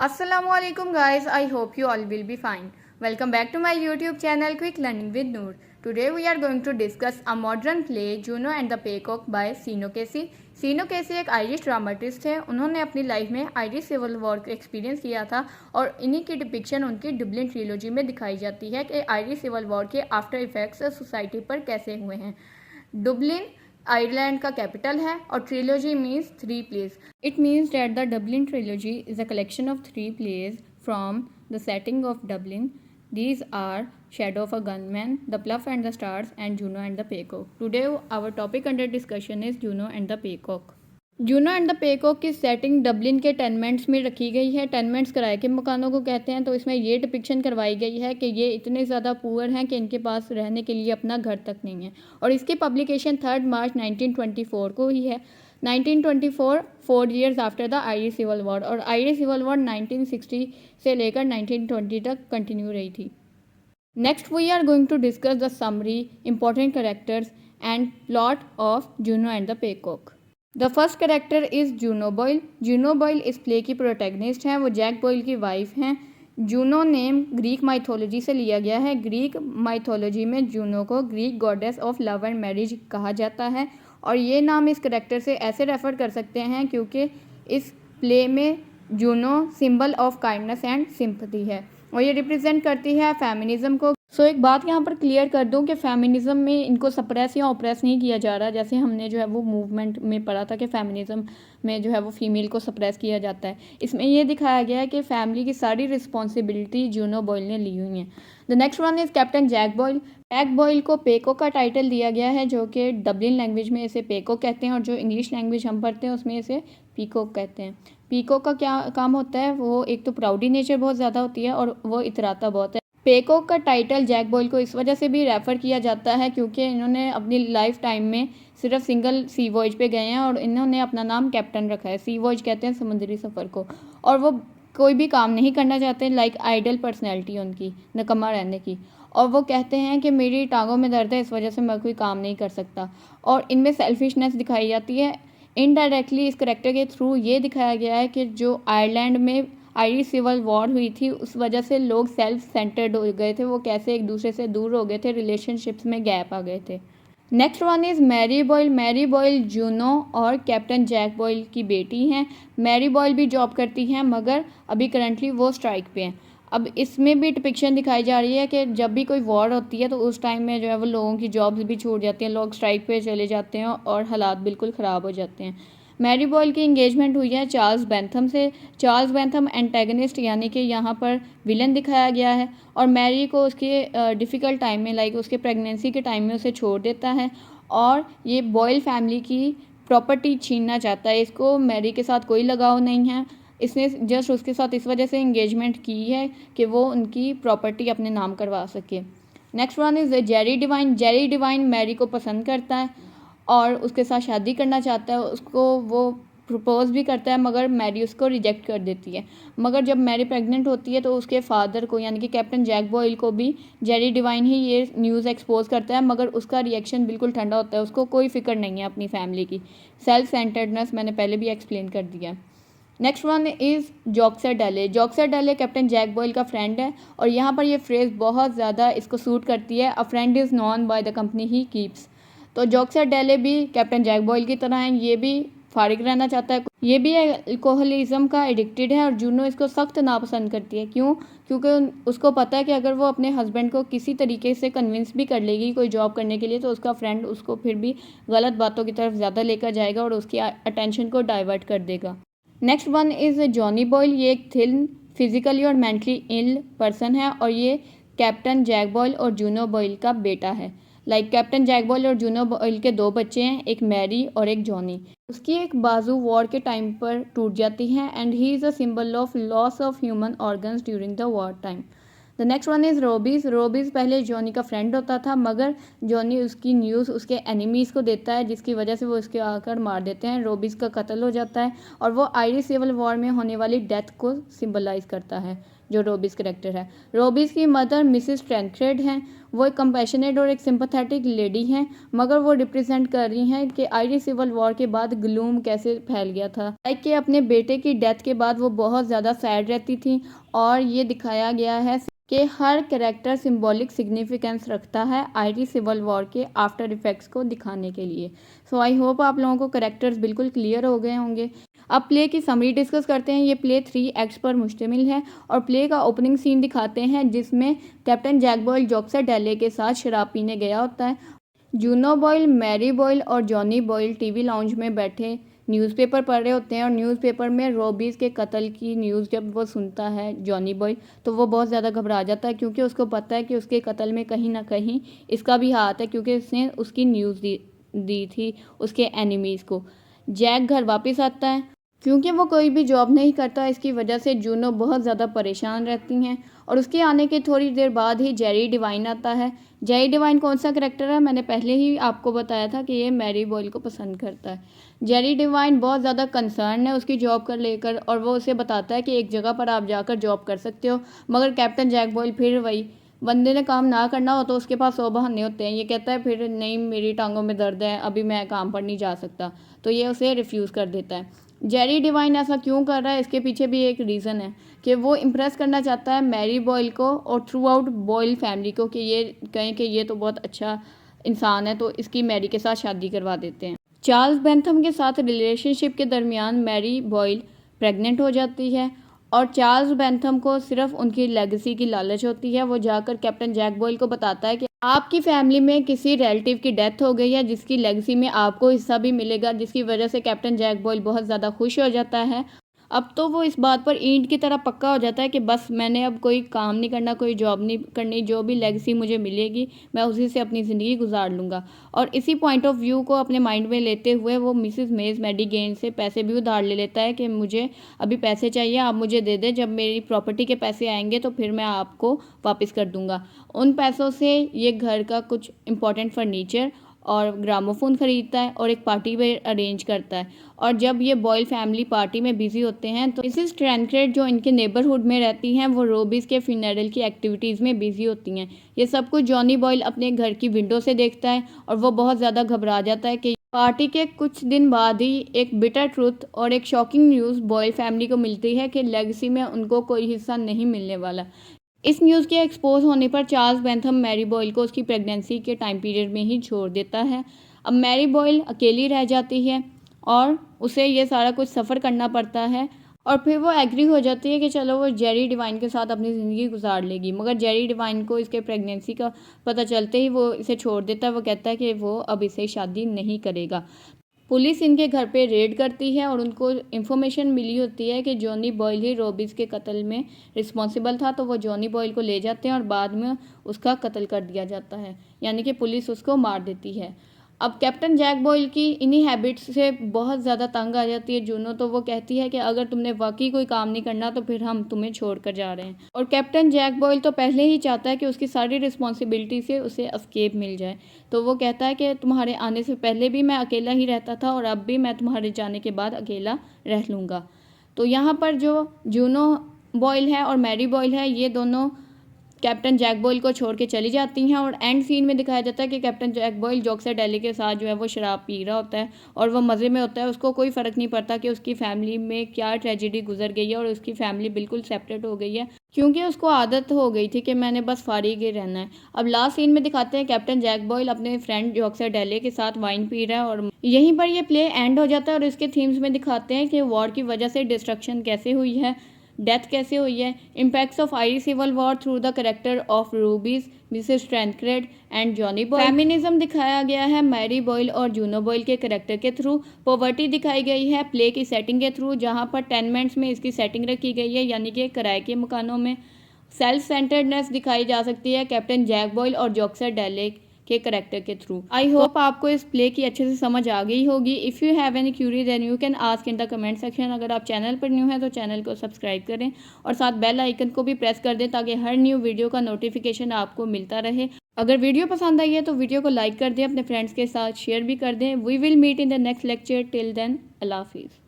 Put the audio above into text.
Assalamualaikum guys, I hope you all will be fine. Welcome back to my YouTube channel Quick Learning with Noor. Today we are going to discuss a modern play Juno and the Peacock by Sino Casey. सीनो केसी एक Irish dramatist है। उन्होंने अपनी life में Irish Civil war का experience किया था और इन्हीं की डिपिक्शन उनकी डुब्लिन ट्रिलोजी में दिखाई जाती है कि आयरिश सिविल वॉर के आफ्टर इफेक्ट्स सोसाइटी पर कैसे हुए हैं। डुब्लिन आयरलैंड का कैपिटल है और trilogy means 3 place. It means that the Dublin trilogy is a collection of 3 place from the setting of Dublin. These are Shadow of a Gunman, The Pluff and the Stars, and Juno and the Peacock. Today our topic under discussion is Juno and the Peacock. Juno and the Peacock की setting Dublin के tenements में रखी गई है। टेनमेंट्स किराए के मकानों को कहते हैं। तो इसमें ये डिपिक्शन करवाई गई है कि ये इतने ज़्यादा पुअर हैं कि इनके पास रहने के लिए अपना घर तक नहीं है। और इसकी पब्लिकेशन 3 मार्च 1924 को ही है। 1924 4 years after the Irish Civil War, और आयरिश सिविल वॉर 1960 से लेकर 1920 तक कंटिन्यू रही थी। Next we are going to discuss the summary, important characters and plot of Juno and the Peacock. The first character is Juno Boyle. Juno Boyle इस play की protagonist हैं। वो Jack Boyle की वाइफ हैं। Juno name Greek mythology से लिया गया है। ग्रीक माइथोलॉजी में जूनो को Greek goddess of love and marriage कहा जाता है और ये नाम इस करेक्टर से ऐसे रेफ़र कर सकते हैं क्योंकि इस प्ले में Juno symbol of kindness and sympathy है और ये रिप्रेजेंट करती है फेमिनिज़म को। एक बात यहाँ पर क्लियर कर दूँ कि फेमिनिज़म में इनको सप्रेस या ऑप्रेस नहीं किया जा रहा, जैसे हमने जो है वो मूवमेंट में पढ़ा था कि फेमिनिज़म में जो है वो फीमेल को सप्रेस किया जाता है। इसमें ये दिखाया गया है कि फैमिली की सारी रिस्पॉन्सिबिलिटी जूनो बॉयल ने ली हुई है। The next one is captain Jack Boyle. Jack Boyle को पेको का टाइटल दिया गया है, जो कि डबलिन लैंग्वेज में इसे पेको कहते हैं और जो इंग्लिश लैंग्वेज हम पढ़ते हैं उसमें इसे पीकॉक कहते हैं। पीकॉक का क्या काम होता है? वो एक तो प्राउडी नेचर बहुत ज़्यादा होती है और वो इतराता बहुत है। पेकॉक का टाइटल जैक बॉयल को इस वजह से भी रेफ़र किया जाता है क्योंकि इन्होंने अपनी लाइफ टाइम में सिर्फ सिंगल सी वॉयज पे गए हैं और इन्होंने अपना नाम कैप्टन रखा है। सी वॉयज कहते हैं समुद्री सफ़र को, और वो कोई भी काम नहीं करना चाहते, लाइक आइडल पर्सनैलिटी उनकी, नकम्मा रहने की। और वो कहते हैं कि मेरी टांगों में दर्द है, इस वजह से मैं कोई काम नहीं कर सकता, और इनमें सेल्फिशनेस दिखाई जाती है। इनडायरेक्टली इस करेक्टर के थ्रू ये दिखाया गया है कि जो आयरलैंड में आयरिश सिविल वॉर हुई थी उस वजह से लोग सेल्फ सेंटर्ड हो गए थे, वो कैसे एक दूसरे से दूर हो गए थे, रिलेशनशिप्स में गैप आ गए थे। Next one is Mary Boyle. Mary Boyle Juno और कैप्टन जैक बॉयल की बेटी हैं। मैरी बॉयल भी जॉब करती हैं मगर अभी करंटली वो स्ट्राइक पे हैं। अब इसमें भी डिपिक्शन दिखाई जा रही है कि जब भी कोई वॉर होती है तो उस टाइम में जो है वो लोगों की जॉब्स भी छूट जाती हैं, लोग स्ट्राइक पे चले जाते हैं और हालात बिल्कुल ख़राब हो जाते हैं। मैरी बॉयल की इंगेजमेंट हुई है चार्ल्स बेंथम से। चार्ल्स बेंथम एंटेगनिस्ट यानी कि यहाँ पर विलन दिखाया गया है और मैरी को उसके डिफ़िकल्ट टाइम में, लाइक उसके प्रेगनेंसी के टाइम में उसे छोड़ देता है और ये बॉयल फैमिली की प्रॉपर्टी छीनना चाहता है। इसको मैरी के साथ कोई लगाव नहीं है, इसने जस्ट उसके साथ इस वजह से इंगेजमेंट की है कि वो उनकी प्रॉपर्टी अपने नाम करवा सके। Next one is Jerry Devine. Jerry Devine Mary को पसंद करता है और उसके साथ शादी करना चाहता है। उसको वो प्रपोज भी करता है मगर मैरी उसको रिजेक्ट कर देती है। मगर जब मैरी प्रेग्नेंट होती है तो उसके फादर को यानी कि कैप्टन जैक बॉयल को भी जेरी डिवाइन ही ये न्यूज़ एक्सपोज करता है, मगर उसका रिएक्शन बिल्कुल ठंडा होता है। उसको कोई फिक्र नहीं है अपनी फैमिली की। सेल्फ सेंटर्डनेस मैंने पहले भी एक्सप्लेन कर दिया। Next one is Joxer Daly. Joxer Daly captain Jack Boyle का फ्रेंड है और यहाँ पर ये फ्रेज़ बहुत ज़्यादा इसको सूट करती है, अ friend is known by the company he keeps. तो जॉक्सर डेले भी कैप्टन जैक बॉयल की तरह हैं, ये भी फारिग रहना चाहता है। ये भी अल्कोहलिज्म का एडिक्टेड है और जूनो इसको सख्त नापसंद करती है। क्यों? क्योंकि उसको पता है कि अगर वो अपने हस्बैंड को किसी तरीके से कन्विंस भी कर लेगी कोई जॉब करने के लिए तो उसका फ्रेंड उसको फिर भी गलत बातों की तरफ ज़्यादा लेकर जाएगा और उसकी अटेंशन को डाइवर्ट कर देगा। Next one is Johnny Boyle. ये एक थिन, फिजिकली और मेंटली इल पर्सन है और ये कैप्टन जैक बॉयल और जूनो बॉयल का बेटा है। लाइक कैप्टन जैक बॉयल और जूनो बॉयल के 2 बच्चे हैं, एक मैरी और एक जॉनी. उसकी एक बाजू वॉर के टाइम पर टूट जाती है and he is a symbol of loss of human organs during the war time. The next one is Robbies. Robbies पहले जॉनी का फ्रेंड होता था, मगर जॉनी उसकी न्यूज़ उसके एनिमीज़ को देता है, जिसकी वजह से वो उसके आकर मार देते हैं। रोबीज़ का कत्ल हो जाता है और वो आयरिश सिविल वॉर में होने वाली डेथ को सिंबलाइज करता है, जो रोबीज़ करेक्टर है। रोबीज़ की मदर मिसिस ट्रैंक्रेड हैं। वो एक कंपैशनेट और एक सिंपैथेटिक लेडी हैं, मगर वो रिप्रेजेंट कर रही हैं कि आयरिश सिविल वॉर के बाद ग्लूम कैसे फैल गया था। लाइक कि अपने बेटे की डेथ के बाद वो बहुत ज़्यादा सैड रहती थी, और ये दिखाया गया है कि हर कैरेक्टर सिंबॉलिक सिग्निफिकेंस रखता है आयरिश सिविल वॉर के आफ्टर इफेक्ट्स को दिखाने के लिए। सो आई होप आप लोगों को कैरेक्टर्स बिल्कुल क्लियर हो गए होंगे। अब प्ले की समरी डिस्कस करते हैं। ये प्ले 3 एक्ट्स पर मुश्तमिल है और प्ले का ओपनिंग सीन दिखाते हैं, जिसमें कैप्टन जैक बॉयल जॉक्सर डेले के साथ शराब पीने गया होता है। जूनो बॉयल, मैरी बॉयल और जॉनी बॉयल टीवी लाउंज में बैठे न्यूज़पेपर पढ़ रहे होते हैं, और न्यूज़पेपर में रोबीज़ के कत्ल की न्यूज़ जब वो सुनता है जॉनी बॉयल, तो वो बहुत ज़्यादा घबरा जाता है, क्योंकि उसको पता है कि उसके कत्ल में कहीं ना कहीं इसका भी हाथ है, क्योंकि उसने उसकी न्यूज़ दी थी उसके एनिमीज़ को। जैक घर वापस आता है। क्योंकि वो कोई भी जॉब नहीं करता, इसकी वजह से जूनो बहुत ज़्यादा परेशान रहती हैं, और उसके आने के थोड़ी देर बाद ही जेरी डिवाइन आता है। जेरी डिवाइन कौन सा करेक्टर है, मैंने पहले ही आपको बताया था कि ये मैरी बॉयल को पसंद करता है। जेरी डिवाइन बहुत ज़्यादा कंसर्न है उसकी जॉब कर लेकर, और वो उसे बताता है कि एक जगह पर आप जाकर जॉब कर सकते हो, मगर कैप्टन जैक बॉयल फिर वही, बंदे ने काम ना करना हो तो उसके पास 100 बहाने होते हैं। ये कहता है फिर नहीं, मेरी टांगों में दर्द है, अभी मैं काम पर नहीं जा सकता, तो ये उसे रिफ्यूज़ कर देता है। जेरी डिवाइन ऐसा क्यों कर रहा है, इसके पीछे भी एक रीज़न है कि वो इम्प्रेस करना चाहता है मैरी बॉयल को और थ्रू आउट बॉयल फैमिली को, कि ये कहें कि ये तो बहुत अच्छा इंसान है, तो इसकी मैरी के साथ शादी करवा देते हैं। चार्ल्स बेंथम के साथ रिलेशनशिप के दरमियान मैरी बॉयल प्रेग्नेंट हो जाती है, और चार्ल्स बेंथम को सिर्फ उनकी लेगेसी की लालच होती है। वो जाकर कैप्टन जैक बॉयल को बताता है कि आपकी फैमिली में किसी रिलेटिव की डेथ हो गई है, जिसकी लेगेसी में आपको हिस्सा भी मिलेगा, जिसकी वजह से कैप्टन जैक बॉयल बहुत ज़्यादा खुश हो जाता है। अब तो वो इस बात पर ईंट की तरह पक्का हो जाता है कि बस मैंने अब कोई काम नहीं करना, कोई जॉब नहीं करनी, जो भी लेगेसी मुझे मिलेगी मैं उसी से अपनी ज़िंदगी गुजार लूँगा। और इसी पॉइंट ऑफ व्यू को अपने माइंड में लेते हुए वो मिसेस मेज मेडिगेन से पैसे भी उधार ले लेता है कि मुझे अभी पैसे चाहिए, आप मुझे दे दें, जब मेरी प्रॉपर्टी के पैसे आएंगे तो फिर मैं आपको वापस कर दूँगा। उन पैसों से ये घर का कुछ इंपॉर्टेंट फर्नीचर और ग्रामोफोन ख़रीदता है और एक पार्टी भी अरेंज करता है। और जब ये बॉयल फैमिली पार्टी में बिजी होते हैं, तो मिसेस ट्रैंक्रेड जो इनके नेबरहुड में रहती हैं, वो रोबीज़ के फ्यूनरल की एक्टिविटीज़ में बिजी होती हैं। ये सब कुछ जॉनी बॉयल अपने घर की विंडो से देखता है, और वो बहुत ज़्यादा घबरा जाता है कि पार्टी के कुछ दिन बाद ही एक बिटर ट्रूथ और एक शॉकिंग न्यूज़ बॉयल फैमिली को मिलती है कि लेगेसी में उनको कोई हिस्सा नहीं मिलने वाला। इस न्यूज़ के एक्सपोज होने पर चार्ल्स बेंथम मैरी बॉयल को उसकी प्रेगनेंसी के टाइम पीरियड में ही छोड़ देता है। अब मैरी बॉयल अकेली रह जाती है और उसे ये सारा कुछ सफ़र करना पड़ता है, और फिर वो एग्री हो जाती है कि चलो वो जेरी डिवाइन के साथ अपनी ज़िंदगी गुजार लेगी। मगर जेरी डिवाइन को इसके प्रेगनेंसी का पता चलते ही वो इसे छोड़ देता है। वो कहता है कि वो अब इसे शादी नहीं करेगा। पुलिस इनके घर पे रेड करती है और उनको इन्फॉर्मेशन मिली होती है कि जॉनी बॉयल ही रोबीज़ के कत्ल में रिस्पॉन्सिबल था, तो वो जॉनी बॉयल को ले जाते हैं और बाद में उसका कत्ल कर दिया जाता है, यानी कि पुलिस उसको मार देती है। अब कैप्टन जैक बॉयल की इन्हीं हैबिट्स से बहुत ज़्यादा तंग आ जाती है जूनो, तो वो कहती है कि अगर तुमने वाकई कोई काम नहीं करना तो फिर हम तुम्हें छोड़ कर जा रहे हैं। और कैप्टन जैक बॉयल तो पहले ही चाहता है कि उसकी सारी रिस्पॉन्सिबिलिटी से उसे एस्केप मिल जाए, तो वो कहता है कि तुम्हारे आने से पहले भी मैं अकेला ही रहता था और अब भी मैं तुम्हारे जाने के बाद अकेला रह लूँगा। तो यहाँ पर जो जूनो बॉयल है और मैरी बॉयल है, ये दोनों कैप्टन जैक बॉयल को छोड़ के चली जाती हैं, और एंड सीन में दिखाया जाता है कि कैप्टन जैक बॉयल जॉक्सर डेली के साथ जो है वो शराब पी रहा होता है और वो मज़े में होता है। उसको कोई फ़र्क नहीं पड़ता कि उसकी फैमिली में क्या ट्रेजेडी गुजर गई है, और उसकी फैमिली बिल्कुल सेपरेट हो गई है, क्योंकि उसको आदत हो गई थी कि मैंने बस फारिग ही रहना है। अब लास्ट सीन में दिखाते हैं कैप्टन जैक बॉयल अपने फ्रेंड जॉक्सर डेले के साथ वाइन पी रहा है, और यहीं पर ये प्ले एंड हो जाता है। और इसके थीम्स में दिखाते हैं कि वॉर की वजह से डिस्ट्रक्शन कैसे हुई है, डेथ कैसे हुई है, impacts of Irish Civil War through the character of Rubies, Mrs Tancred and Johnny Boyle. Feminism दिखाया गया है मैरी बॉयल और जूनो बॉयल के कैरेक्टर के थ्रू। पॉवर्टी दिखाई गई है प्ले की सेटिंग के थ्रू, जहां पर टेनमेंट्स में इसकी सेटिंग रखी गई है, यानी कि किराए के मकानों में। सेल्फ सेंटर्डनेस दिखाई जा सकती है कैप्टन जैक बॉयल और जॉक्सर डेले के करेक्टर के थ्रू। आई होप आपको इस प्ले की अच्छे से समझ आ गई होगी। If you have any query then you can ask in the comment section. अगर आप चैनल पर न्यू हैं तो चैनल को सब्सक्राइब करें और साथ बेल आइकन को भी प्रेस कर दें ताकि हर न्यू वीडियो का नोटिफिकेशन आपको मिलता रहे। अगर वीडियो पसंद आई है तो वीडियो को लाइक कर दें, अपने फ्रेंड्स के साथ शेयर भी कर दें। We will meet in the next lecture. Till then, अल्लाह हाफिज़।